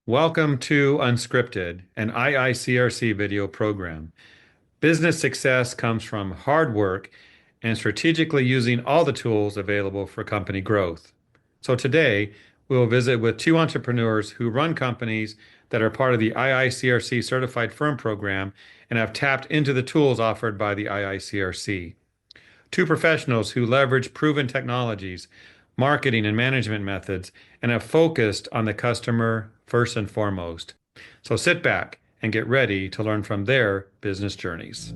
Welcome to Unscripted, an IICRC video program. Business success comes from hard work and strategically using all the tools available for company growth. So today, we will visit with two entrepreneurs who run companies that are part of the IICRC Certified Firm Program and have tapped into the tools offered by the IICRC. Two professionals who leverage proven technologies, marketing and management methods, and have focused on the customer first and foremost. So sit back and get ready to learn from their business journeys.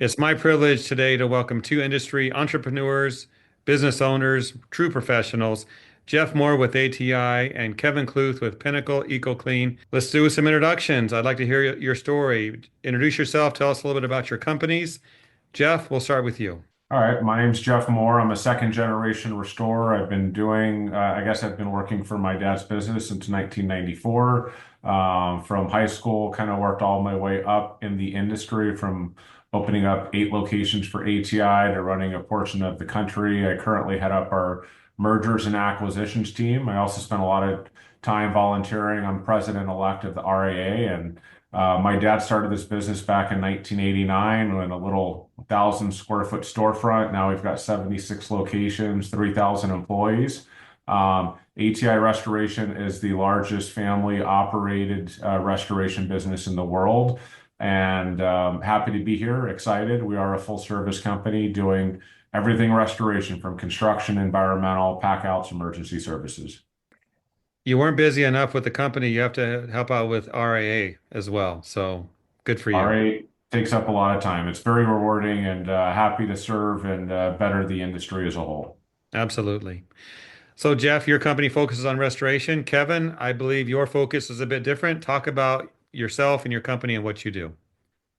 It's my privilege today to welcome two industry entrepreneurs, business owners, true professionals, Jeff Moore with ATI and Kevin Kluth with Pinnacle EcoClean. Let's do some introductions. I'd like to hear your story. Introduce yourself. Tell us a little bit about your companies. Jeff, we'll start with you. All right, my name's Jeff Moore. I'm a second generation restorer. I've been doing, I guess I've been working for my dad's business since 1994. From high school, kind of worked all my way up in the industry from opening up 8 locations for ATI to running a portion of the country. I currently head up our mergers and acquisitions team. I also spent a lot of time volunteering. I'm president-elect of the RAA, and my dad started this business back in 1989 in a little 1,000 square foot storefront. Now we've got 76 locations, 3,000 employees. ATI Restoration is the largest family operated restoration business in the world. And happy to be here, excited. We are a full service company doing everything restoration from construction, environmental, pack outs, emergency services. You weren't busy enough with the company. You have to help out with RAA as well. So good for you. RA takes up a lot of time. It's very rewarding and happy to serve and better the industry as a whole. Absolutely. So, Jeff, your company focuses on restoration. Kevin, I believe your focus is a bit different. Talk about yourself and your company and what you do.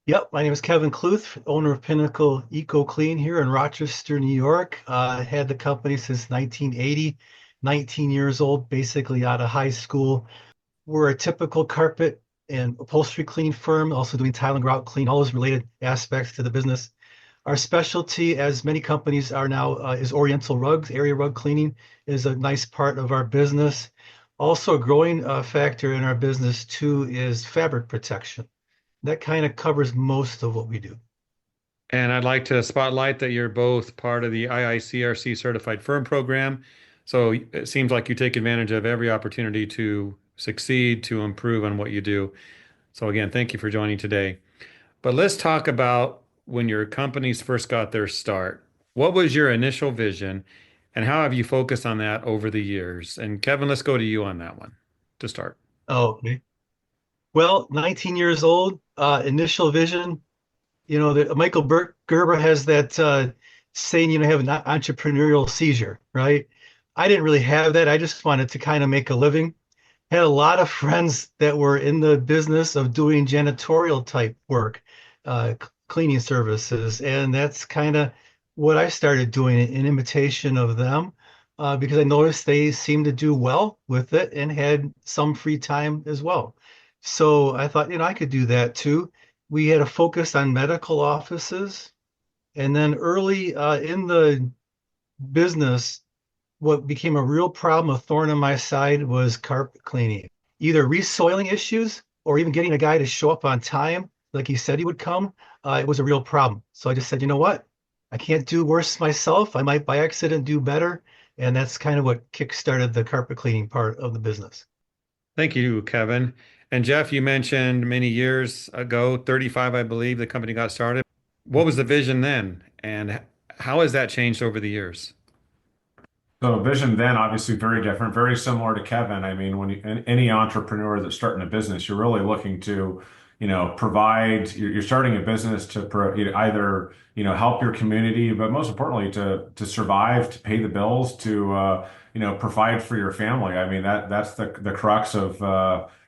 Yep, my name is Kevin Kluth, owner of Pinnacle EcoClean here in Rochester, New York. Had the company since 1980, 19 years old, basically out of high school. We're a typical carpet and upholstery cleaning firm, also doing tile and grout clean, all those related aspects to the business. Our specialty, as many companies are now, is Oriental rugs. Area rug cleaning is a nice part of our business. Also, a growing factor in our business too is fabric protection. That kind of covers most of what we do. And I'd like to spotlight that you're both part of the IICRC Certified Firm Program. So it seems like you take advantage of every opportunity to succeed, to improve on what you do. So again, thank you for joining today. But let's talk about when your companies first got their start. What was your initial vision, and how have you focused on that over the years? And Kevin, let's go to you on that one to start. Oh, okay. Well, 19 years old, initial vision, that Gerber has that saying, have an entrepreneurial seizure, right? I didn't really have that. I just wanted to kind of make a living. Had a lot of friends that were in the business of doing janitorial type work, cleaning services, and that's kind of what I started doing in imitation of them, because I noticed they seemed to do well with it and had some free time as well. So I thought, I could do that too. We had a focus on medical offices, and then early in the business, what became a real problem, a thorn in my side, was carpet cleaning. Either resoiling issues or even getting a guy to show up on time, like he said he would come. It was a real problem. So I just said, you know what? I can't do worse myself. I might by accident do better. And that's kind of what kickstarted the carpet cleaning part of the business. Thank you, Kevin. And Jeff, you mentioned many years ago, 35, I believe, the company got started. What was the vision then? And how has that changed over the years? So vision then obviously very different, very similar to Kevin. I mean, any entrepreneur that's starting a business, you're really looking to, provide. You're starting a business to either help your community, but most importantly to survive, to pay the bills, to provide for your family. I mean that's the crux of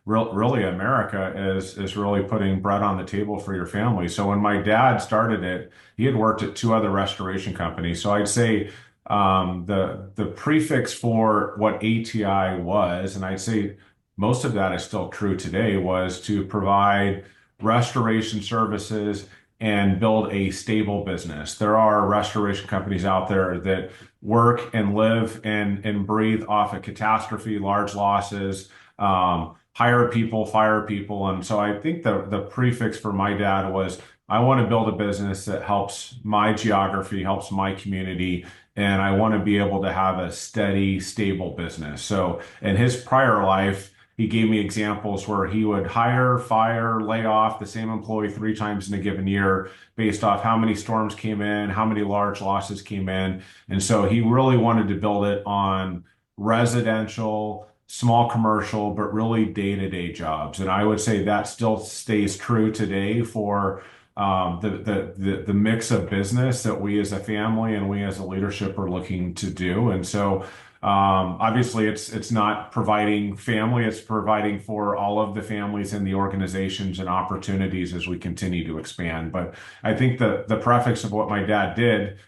really America is really putting bread on the table for your family. So when my dad started it, he had worked at 2 other restoration companies. So I'd say the prefix for what ATI was, and I'd say most of that is still true today, was to provide restoration services and build a stable business. There are restoration companies out there that work and live and breathe off a catastrophe, large losses, hire people, fire people. And so I think the prefix for my dad was I want to build a business that helps my geography, helps my community, and I want to be able to have a steady, stable business. So in his prior life, he gave me examples where he would hire, fire, lay off the same employee 3 times in a given year based off how many storms came in, how many large losses came in. And so he really wanted to build it on residential, small commercial, but really day-to-day jobs. And I would say that still stays true today for the mix of business that we as a family and we as a leadership are looking to do. And so obviously it's not providing family, it's providing for all of the families in the organizations and opportunities as we continue to expand. But I think the prefix of what my dad did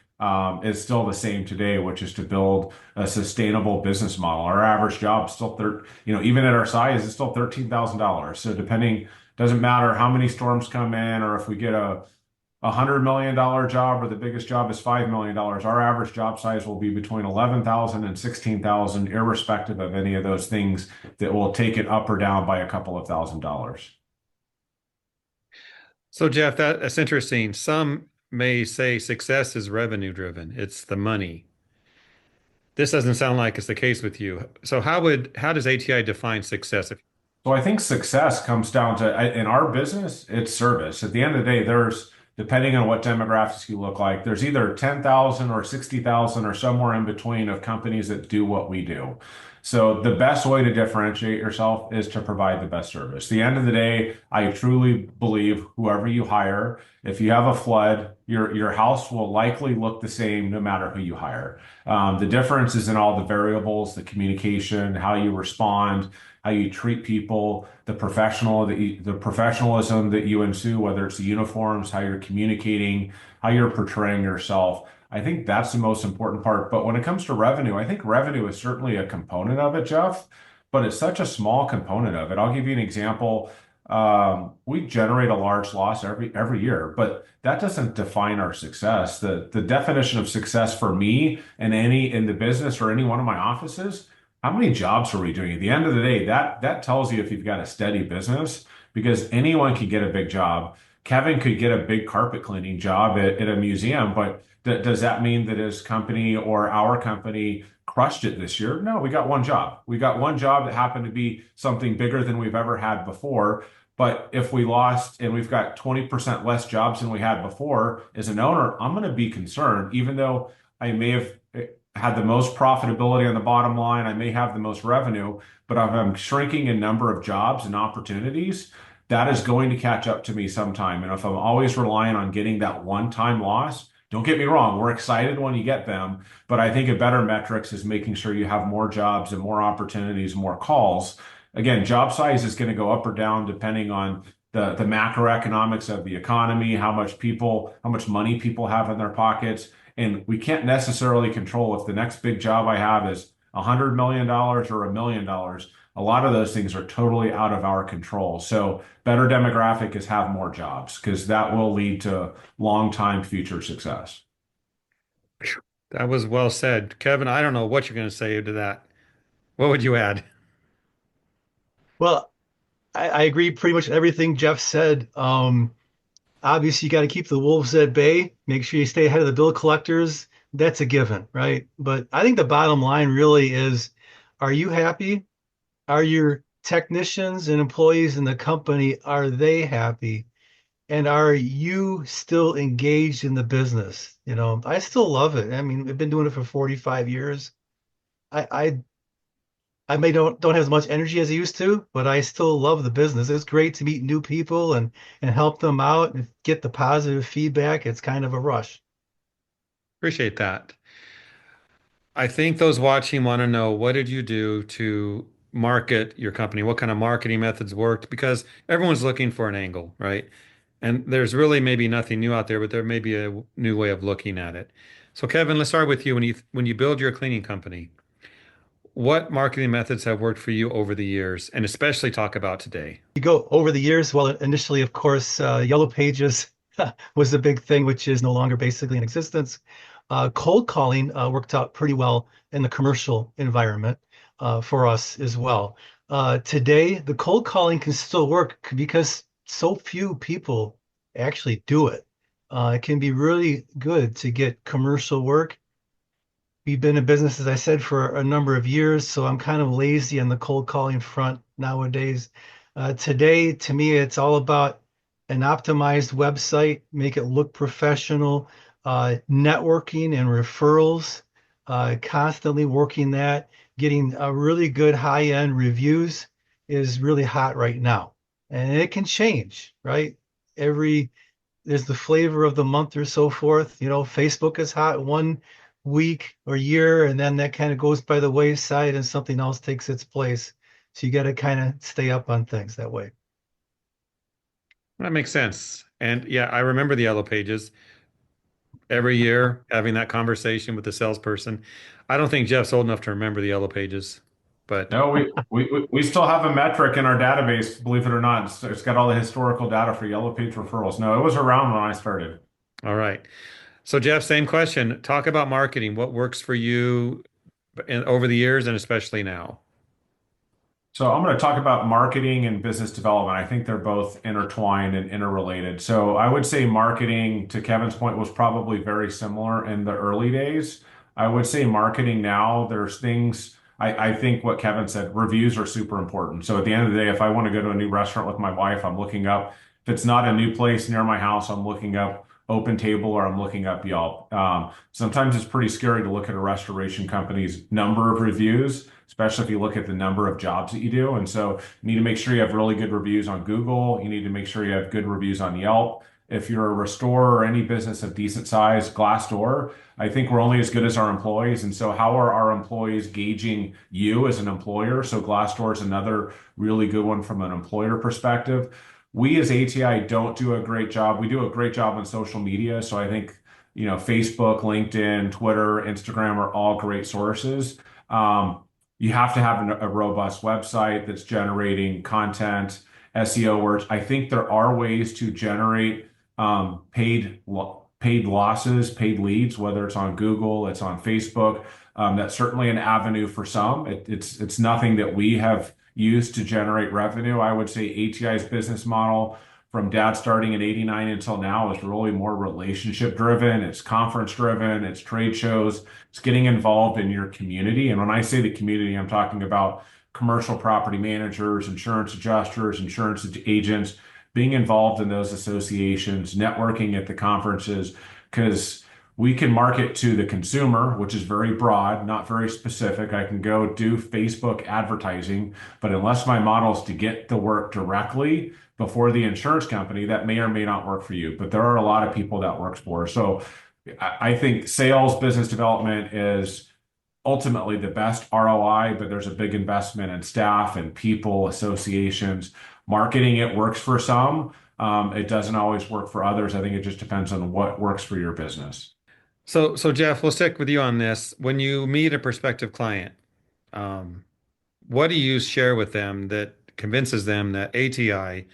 is still the same today, which is to build a sustainable business model. Our average job is still even at our size, it's still $13,000. So depending, doesn't matter how many storms come in or if we get $100 million job or the biggest job is $5 million. Our average job size will be between 11,000 and 16,000, irrespective of any of those things that will take it up or down by a couple of $1,000s. So, Jeff, that's interesting. Some may say success is revenue driven. It's the money. This doesn't sound like it's the case with you. So how does ATI define success? So I think success comes down to, in our business, it's service. At the end of the day, depending on what demographics you look like, there's either 10,000 or 60,000 or somewhere in between of companies that do what we do. So the best way to differentiate yourself is to provide the best service. At the end of the day, I truly believe whoever you hire, if you have a flood, your house will likely look the same no matter who you hire. The difference is in all the variables, the communication, how you respond, how you treat people, the professionalism that you ensue, whether it's the uniforms, how you're communicating, how you're portraying yourself. I think that's the most important part. But when it comes to revenue, I think revenue is certainly a component of it, Jeff, but it's such a small component of it. I'll give you an example. We generate a large loss every year, but that doesn't define our success. The definition of success for me and any in the business or any one of my offices, how many jobs are we doing? At the end of the day, that tells you if you've got a steady business because anyone can get a big job. Kevin could get a big carpet cleaning job at a museum, but does that mean that his company or our company crushed it this year? No, we got one job. We got one job that happened to be something bigger than we've ever had before. But if we lost and we've got 20% less jobs than we had before, as an owner, I'm going to be concerned, even though I may have had the most profitability on the bottom line, I may have the most revenue, but if I'm shrinking in number of jobs and opportunities, that is going to catch up to me sometime. And if I'm always relying on getting that one-time loss, don't get me wrong, we're excited when you get them, but I think a better metrics is making sure you have more jobs and more opportunities, more calls. Again, job size is going to go up or down depending on the macroeconomics of the economy, how much money people have in their pockets. And we can't necessarily control if the next big job I have is $100 million or $1 million. A lot of those things are totally out of our control. So better demographic is have more jobs because that will lead to long-time future success. That was well said. Kevin, I don't know what you're going to say to that. What would you add? Well, I agree pretty much everything Jeff said. Obviously, you got to keep the wolves at bay. Make sure you stay ahead of the bill collectors. That's a given, right? But I think the bottom line really is, are you happy? Are your technicians and employees in the company, are they happy? And are you still engaged in the business? I still love it. I mean, I've been doing it for 45 years. I may don't have as much energy as I used to, but I still love the business. It's great to meet new people and help them out and get the positive feedback. It's kind of a rush. Appreciate that. I think those watching want to know what did you do to market your company? What kind of marketing methods worked? Because everyone's looking for an angle, right? And there's really maybe nothing new out there, but there may be a new way of looking at it. So Kevin, let's start with you. When you build your cleaning company, what marketing methods have worked for you over the years, and especially talk about today? You go over the years, well, initially, of course, Yellow Pages was the big thing, which is no longer basically in existence. Cold calling worked out pretty well in the commercial environment for us as well. Today, the cold calling can still work because so few people actually do it. It can be really good to get commercial work. We've been in business, as I said, for a number of years, so I'm kind of lazy on the cold calling front nowadays. Today, to me, it's all about an optimized website, make it look professional, networking and referrals, constantly working that, getting a really good high-end reviews is really hot right now. And it can change, right? Every There's the flavor of the month or so forth. Facebook is hot one week or year, and then that kind of goes by the wayside and something else takes its place. So you got to kind of stay up on things that way. That makes sense. And yeah, I remember the Yellow Pages every year having that conversation with the salesperson. I don't think Jeff's old enough to remember the Yellow Pages, but No, we still have a metric in our database, believe it or not. It's got all the historical data for Yellow Page referrals. No, it was around when I started. all right. So Jeff, same question. Talk about marketing. What works for you over the years and especially now? So I'm going to talk about marketing and business development. I think they're both intertwined and interrelated. So I would say marketing, to Kevin's point, was probably very similar in the early days. I would say marketing now, there's things, I think what Kevin said, reviews are super important. So at the end of the day, if I want to go to a new restaurant with my wife, I'm looking up, if it's not a new place near my house, I'm looking up Open Table or I'm looking up Yelp. Sometimes it's pretty scary to look at a restoration company's number of reviews, especially if you look at the number of jobs that you do. And so you need to make sure you have really good reviews on Google. You need to make sure you have good reviews on Yelp. If you're a restorer or any business of decent size, Glassdoor, I think we're only as good as our employees. And so how are our employees gauging you as an employer? So Glassdoor is another really good one from an employer perspective. We as ATI don't do a great job. We do a great job on social media. So I think, Facebook, LinkedIn, Twitter, Instagram are all great sources. You have to have a robust website that's generating content, SEO words. I think there are ways to generate paid losses, paid leads, whether it's on Google, it's on Facebook. That's certainly an avenue for some. It's nothing that we have used to generate revenue. I would say ATI's business model from dad starting in 89 until now is really more relationship driven. It's conference driven. It's trade shows. It's getting involved in your community. And when I say the community, I'm talking about commercial property managers, insurance adjusters, insurance agents, being involved in those associations, networking at the conferences, because we can market to the consumer, which is very broad, not very specific. I can go do Facebook advertising, but unless my model is to get the work directly before the insurance company, that may or may not work for you. But there are a lot of people that works for. So I think sales, business development is ultimately the best ROI, but there's a big investment in staff and people, associations. Marketing, it works for some. It doesn't always work for others. I think it just depends on what works for your business. So Jeff, we'll stick with you on this. When you meet a prospective client, um, what do you share with them that convinces them that ATI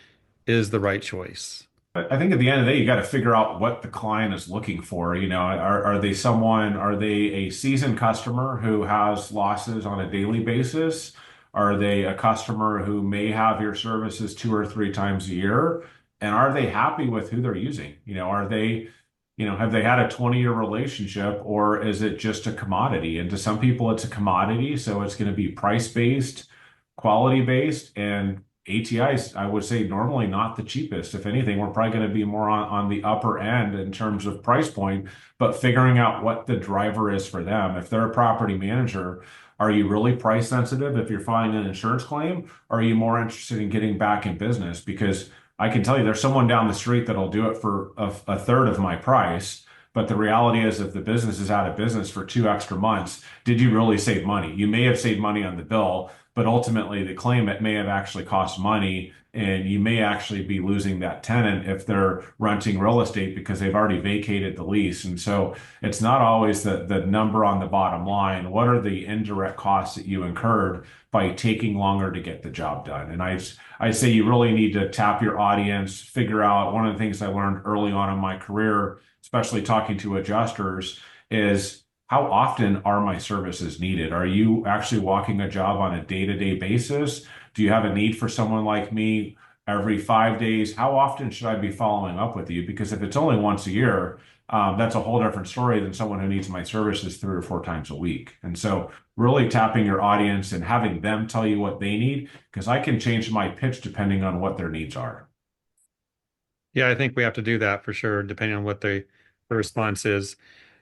is the right choice? I think at the end of the day, you got to figure out what the client is looking for. Are they a seasoned customer who has losses on a daily basis? Are they a customer who may have your services 2 or 3 times a year? And are they happy with who they're using? Have they had a 20-year relationship or is it just a commodity? And to some people, it's a commodity. So it's going to be price based, quality based, and ATIs, I would say normally not the cheapest. If anything, we're probably going to be more on the upper end in terms of price point, but figuring out what the driver is for them. If they're a property manager, are you really price sensitive if you're filing an insurance claim? Or are you more interested in getting back in business? Because I can tell you there's someone down the street that'll do it for a third of my price. But the reality is, if the business is out of business for 2 extra months, did you really save money? You may have saved money on the bill, but ultimately the claim it may have actually cost money, and you may actually be losing that tenant if they're renting real estate because they've already vacated the lease. And so it's not always the number on the bottom line. What are the indirect costs that you incurred by taking longer to get the job done? And I say you really need to tap your audience, figure out one of the things I learned early on in my career, especially talking to adjusters, is how often are my services needed? Are you actually walking a job on a day-to-day basis? Do you have a need for someone like me every 5 days? How often should I be following up with you? Because if it's only once a year, that's a whole different story than someone who needs my services 3 or 4 times a week. And so really tapping your audience and having them tell you what they need, because I can change my pitch depending on what their needs are. Yeah, I think we have to do that for sure, depending on what the response is.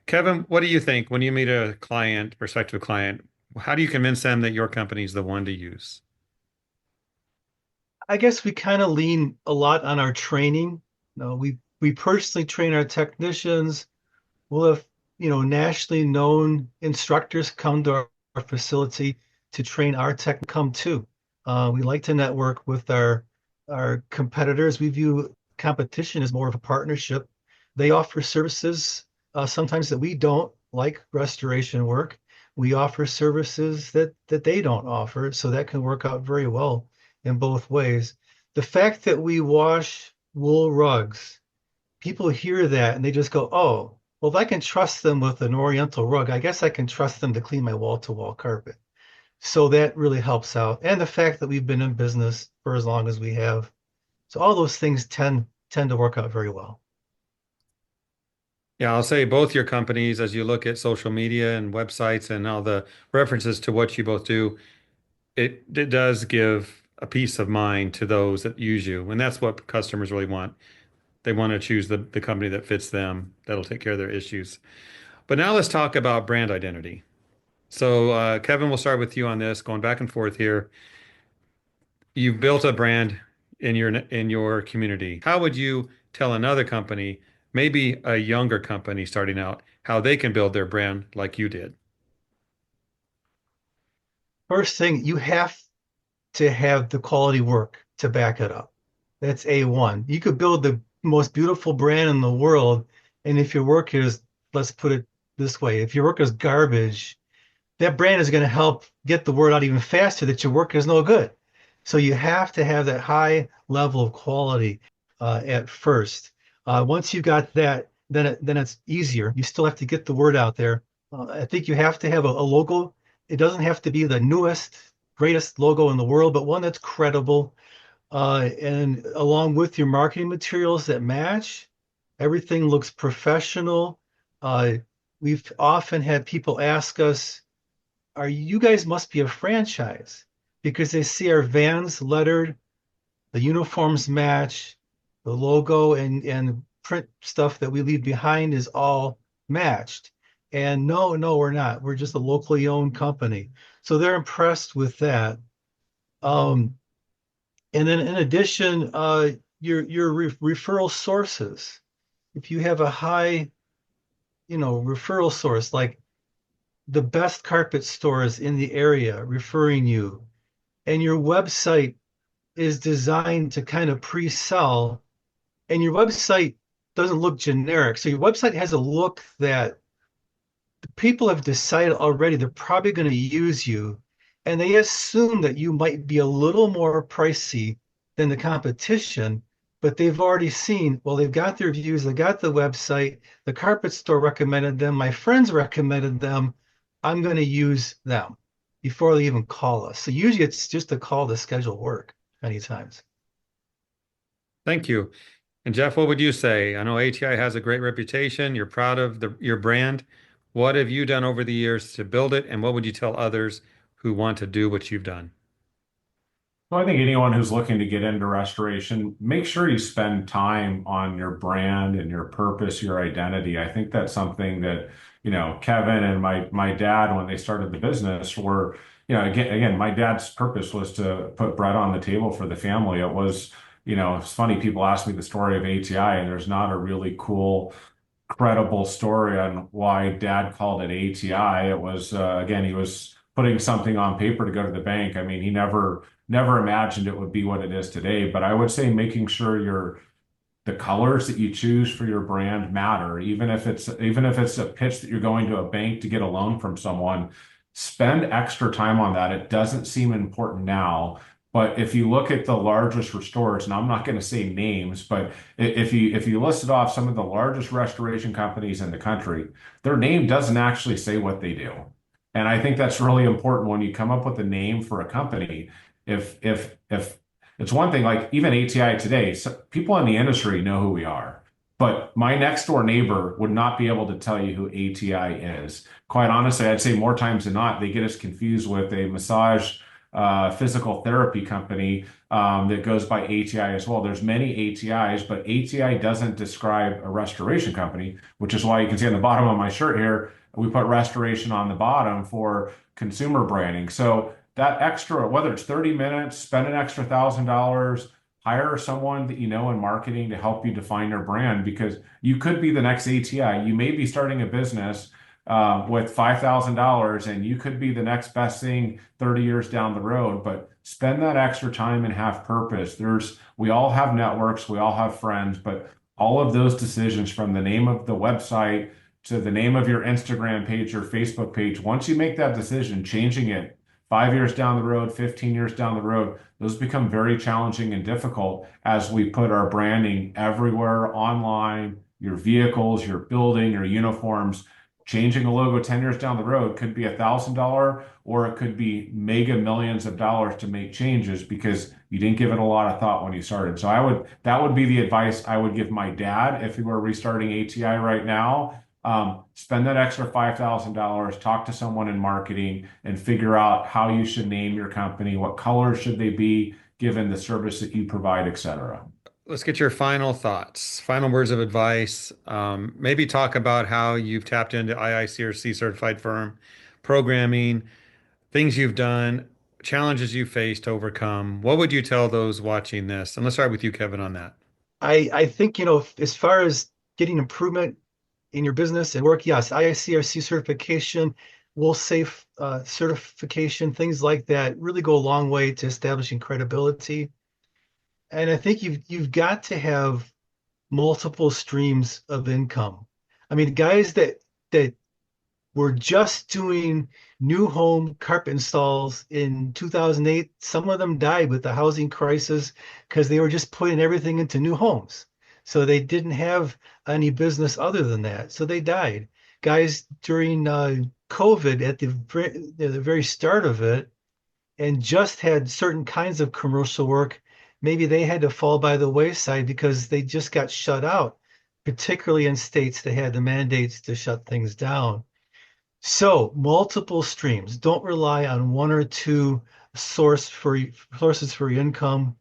Kevin, what do you think when you meet a client, prospective client? How do you convince them that your company is the one to use? I guess we kind of lean a lot on our training. No, we personally train our technicians. We'll have, nationally known instructors come to our facility to train our tech come too. We like to network with our competitors. We view competition as more of a partnership. They offer services sometimes that we don't, like restoration work. We offer services that they don't offer, so that can work out very well in both ways. The fact that we wash wool rugs, people hear that and they just go, oh, well, if I can trust them with an Oriental rug, I guess I can trust them to clean my wall-to-wall carpet. So that really helps out. And the fact that we've been in business for as long as we have. So all those things tend to work out very well. Yeah, I'll say both your companies, as you look at social media and websites and all the references to what you both do, it does give a peace of mind to those that use you. And that's what customers really want. They want to choose the company that fits them, that'll take care of their issues. But now let's talk about brand identity. So, Kevin, we'll start with you on this, going back and forth here. You've built a brand in your community. How would you tell another company, maybe a younger company starting out, how they can build their brand like you did? First thing, you have to have the quality work to back it up. That's A1. You could build the most beautiful brand in the world, and if your work is, let's put it this way, if your work is garbage, that brand is going to help get the word out even faster that your work is no good. So you have to have that high level of quality at first. Once you got that, then it's easier. You still have to get the word out there. I think you have to have a logo. It doesn't have to be the newest, greatest logo in the world, but one that's credible. And along with your marketing materials that match, everything looks professional. Uh, we've often had people ask us, are you guys must be a franchise because they see our vans lettered, the uniforms match, the logo and print stuff that we leave behind is all matched. And no, we're not. We're just a locally owned company. So they're impressed with that. Um, and then in addition, your referral sources. If you have a high, referral source like the best carpet stores in the area referring you, and your website is designed to kind of pre-sell, and your website doesn't look generic. So your website has a look that the people have decided already they're probably going to use you, and they assume that you might be a little more pricey than the competition, but they've already seen, well, they've got their reviews, they got the website, the carpet store recommended them, my friends recommended them. I'm going to use them before they even call us. So usually it's just a call to schedule work many times. Thank you. And Jeff, what would you say? I know ATI has a great reputation. You're proud of your brand. What have you done over the years to build it, and what would you tell others who want to do what you've done? Well, I think anyone who's looking to get into restoration, make sure you spend time on your brand and your purpose, your identity. I think that's something that, Kevin and my dad, when they started the business, were, again, my dad's purpose was to put bread on the table for the family. It was, it's funny, people ask me the story of ATI, and there's not a really cool credible story on why dad called it ATI. It was, again, he was putting something on paper to go to the bank. I mean, he never imagined it would be what it is today. But I would say making sure the colors that you choose for your brand matter. Even if it's a pitch that you're going to a bank to get a loan from someone, spend extra time on that. It doesn't seem important now, but if you look at the largest restorers, and I'm not going to say names, but if you listed off some of the largest restoration companies in the country, their name doesn't actually say what they do. And I think that's really important when you come up with a name for a company. If it's one thing, like even ATI today, so people in the industry know who we are, but my next door neighbor would not be able to tell you who ATI is. Quite honestly, I'd say more times than not, they get us confused with a massage physical therapy company that goes by ATI as well. There's many ATIs, but ATI doesn't describe a restoration company, which is why you can see on the bottom of my shirt here, we put restoration on the bottom for consumer branding. So that extra, whether it's 30 minutes, spend an extra $1,000, hire someone that you know in marketing to help you define your brand because you could be the next ATI. You may be starting a business with $5,000 and you could be the next best thing 30 years down the road, but spend that extra time and have purpose. We all have networks, we all have friends, but all of those decisions from the name of the website to the name of your Instagram page or Facebook page, once you make that decision, changing it 5 years down the road, 15 years down the road, those become very challenging and difficult as we put our branding everywhere online, your vehicles, your building, your uniforms. Changing a logo 10 years down the road could be $1,000 or it could be mega millions of dollars to make changes because you didn't give it a lot of thought when you started. So that would be the advice I would give my dad if he were restarting ATI right now. Spend that extra $5,000, talk to someone in marketing and figure out how you should name your company, what colors should they be given the service that you provide, etc. Let's get your final thoughts, final words of advice. Maybe talk about how you've tapped into IICRC certified firm programming, things you've done, challenges you faced to overcome. What would you tell those watching this? And let's start with you, Kevin, on that. I think, as far as getting improvement in your business and work, yes, IICRC certification, will safe certification, things like that really go a long way to establishing credibility. And I think you've got to have multiple streams of income. I mean, guys that were just doing new home carpet installs in 2008, some of them died with the housing crisis because they were just putting everything into new homes. So they didn't have any business other than that. So they died. Guys during COVID at the very start of it and just had certain kinds of commercial work, maybe they had to fall by the wayside because they just got shut out, particularly in states that had the mandates to shut things down. So multiple streams. Don't rely on one or two sources for your income.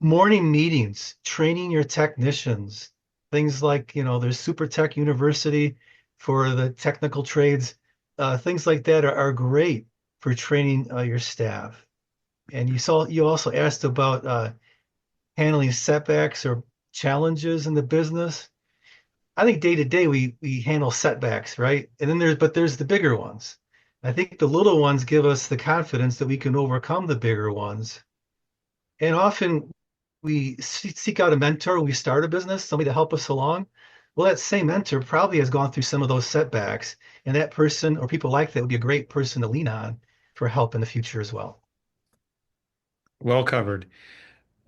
Morning meetings, training your technicians, things like, there's Super Tech University for the technical trades. Things like that are great for training your staff. And you also asked about handling setbacks or challenges in the business. I think day to day we handle setbacks, right? And then there's the bigger ones. I think the little ones give us the confidence that we can overcome the bigger ones. And often we seek out a mentor when we start a business, somebody to help us along. Well, that same mentor probably has gone through some of those setbacks, and that person or people like that would be a great person to lean on for help in the future as well. Well covered.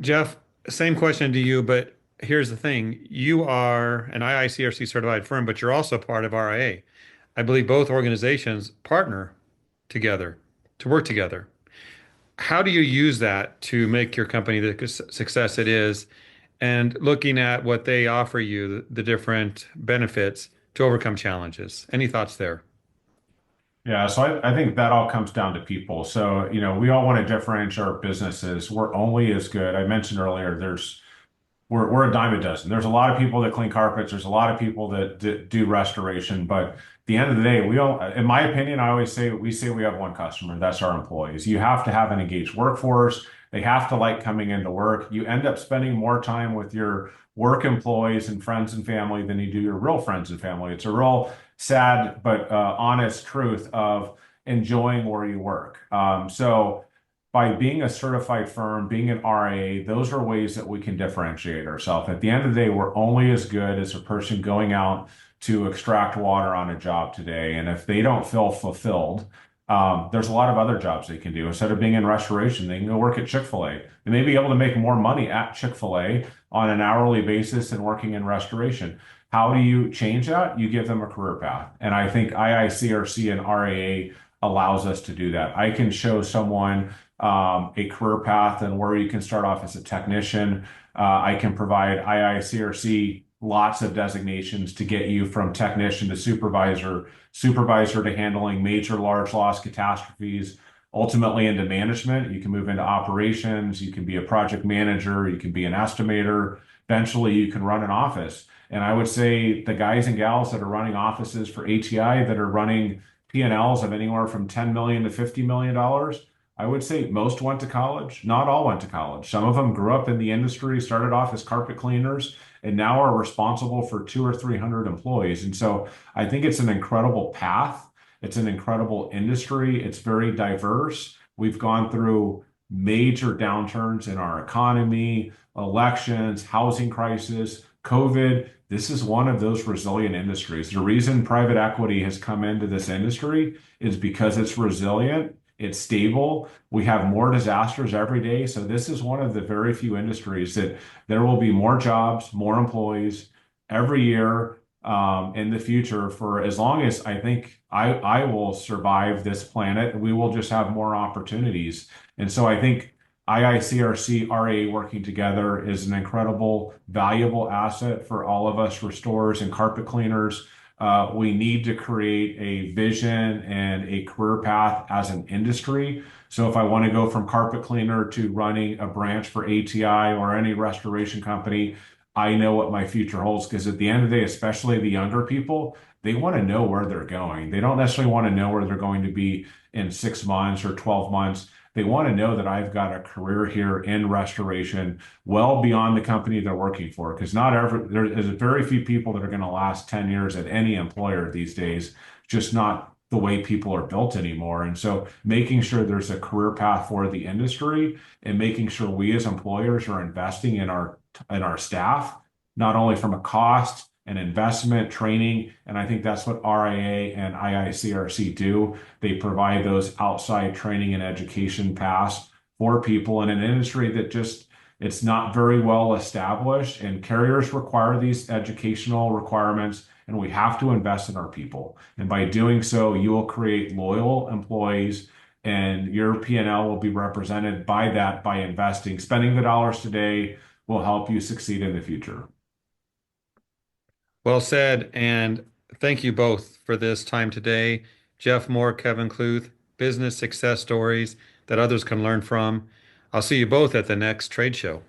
Jeff, same question to you, but here's the thing. You are an IICRC certified firm, but you're also part of RIA. I believe both organizations partner together to work together. How do you use that to make your company the success it is? And looking at what they offer you, the different benefits to overcome challenges. Any thoughts there? Yeah, so I think that all comes down to people. So, we all want to differentiate our businesses. We're only as good. I mentioned earlier, we're a dime a dozen. There's a lot of people that clean carpets. There's a lot of people that do restoration. But at the end of the day, we all, in my opinion, I always say we have one customer. That's our employees. You have to have an engaged workforce. They have to like coming into work. You end up spending more time with your work employees and friends and family than you do your real friends and family. It's a real sad but honest truth of enjoying where you work. So by being a certified firm, being an RIA, those are ways that we can differentiate ourselves. At the end of the day, we're only as good as a person going out to extract water on a job today. And if they don't feel fulfilled, there's a lot of other jobs they can do. Instead of being in restoration, they can go work at Chick-fil-A. They may be able to make more money at Chick-fil-A on an hourly basis than working in restoration. How do you change that? You give them a career path. And I think IICRC and RAA allows us to do that. I can show someone a career path and where you can start off as a technician. I can provide IICRC lots of designations to get you from technician to supervisor, supervisor to handling major large loss catastrophes, ultimately into management. You can move into operations, you can be a project manager, you can be an estimator. Eventually, you can run an office. And I would say the guys and gals that are running offices for ATI that are running P&Ls of anywhere from $10 million to $50 million, I would say most went to college. Not all went to college. Some of them grew up in the industry, started off as carpet cleaners, and now are responsible for 200 or 300 employees. And so I think it's an incredible path. It's an incredible industry. It's very diverse. We've gone through major downturns in our economy, elections, housing crisis, COVID. This is one of those resilient industries. The reason private equity has come into this industry is because it's resilient, it's stable. We have more disasters every day. So this is one of the very few industries that there will be more jobs, more employees every year in the future for as long as I think I will survive this planet. We will just have more opportunities. And so I think IICRC, RA working together is an incredible, valuable asset for all of us restorers and carpet cleaners. We need to create a vision and a career path as an industry. So if I want to go from carpet cleaner to running a branch for ATI or any restoration company, I know what my future holds because at the end of the day, especially the younger people, they want to know where they're going. They don't necessarily want to know where they're going to be in 6 months or 12 months. They want to know that I've got a career here in restoration well beyond the company they're working for. Because there's very few people that are going to last 10 years at any employer these days, just not the way people are built anymore. And so making sure there's a career path for the industry and making sure we as employers are investing in our staff, not only from a cost and investment training. And I think that's what RIA and IICRC do. They provide those outside training and education paths for people in an industry that just it's not very well established, and carriers require these educational requirements, and we have to invest in our people. And by doing so, you will create loyal employees, and your P&L will be represented by that by investing. Spending the dollars today will help you succeed in the future. Well said, and thank you both for this time today. Jeff Moore, Kevin Kluth, business success stories that others can learn from. I'll see you both at the next trade show.